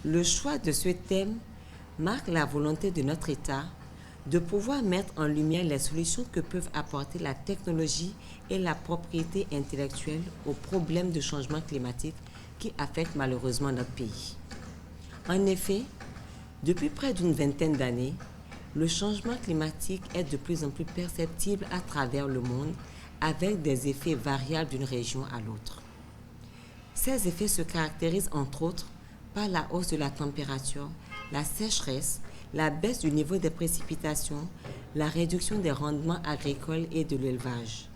Le choix de ce thème marque la volonté de notre État de pouvoir mettre en lumière les solutions que peuvent apporter la technologie et la propriété intellectuelle aux problèmes de changement climatique qui affectent malheureusement notre pays. En effet, depuis près d'une vingtaine d'années, le changement climatique est de plus en plus perceptible à travers le monde avec des effets variables d'une région à l'autre. Ces effets se caractérisent entre autres par la hausse de la température, la sécheresse, la baisse du niveau des précipitations, la réduction des rendements agricoles et de l'élevage.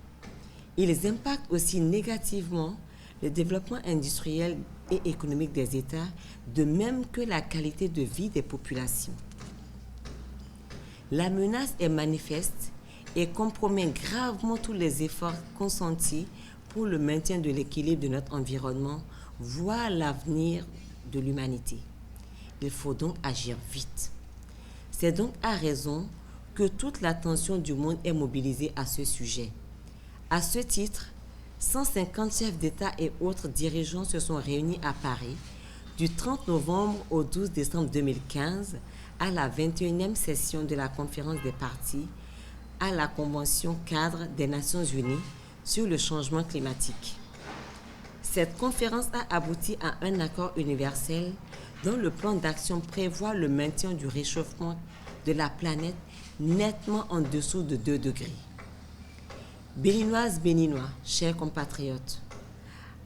Ils impactent aussi négativement le développement industriel et économique des États, de même que la qualité de vie des populations. La menace est manifeste et compromet gravement tous les efforts consentis pour le maintien de l'équilibre de notre environnement, voire l'avenir de l'humanité. Il faut donc agir vite. C'est donc à raison que toute l'attention du monde est mobilisée à ce sujet. À ce titre, 150 chefs d'État et autres dirigeants se sont réunis à Paris du 30 novembre au 12 décembre 2015 à la 21e session de la conférence des parties à la Convention cadre des Nations Unies sur le changement climatique. Cette conférence a abouti à un accord universel dont le plan d'action prévoit le maintien du réchauffement de la planète nettement en dessous de 2 degrés. Béninoises, Béninois, chers compatriotes,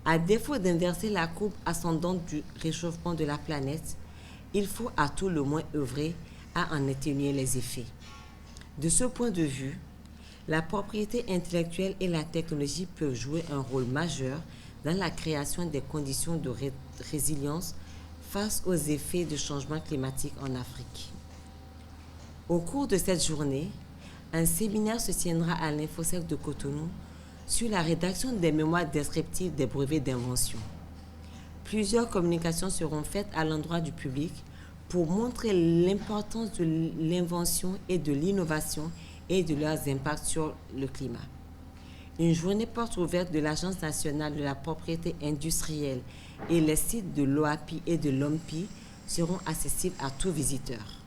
à défaut d'inverser la courbe ascendante du réchauffement de la planète, il faut à tout le moins œuvrer à en atténuer les effets. De ce point de vue, la propriété intellectuelle et la technologie peuvent jouer un rôle majeur dans la création des conditions de résilience face aux effets du changement climatique en Afrique. Au cours de cette journée, un séminaire se tiendra à l'Infosec de Cotonou sur la rédaction des mémoires descriptives des brevets d'invention. Plusieurs communications seront faites à l'endroit du public pour montrer l'importance de l'invention et de l'innovation et de leurs impacts sur le climat. Une journée porte ouverte de l'Agence nationale de la propriété industrielle et les sites de l'OAPI et de l'OMPI seront accessibles à tout visiteur.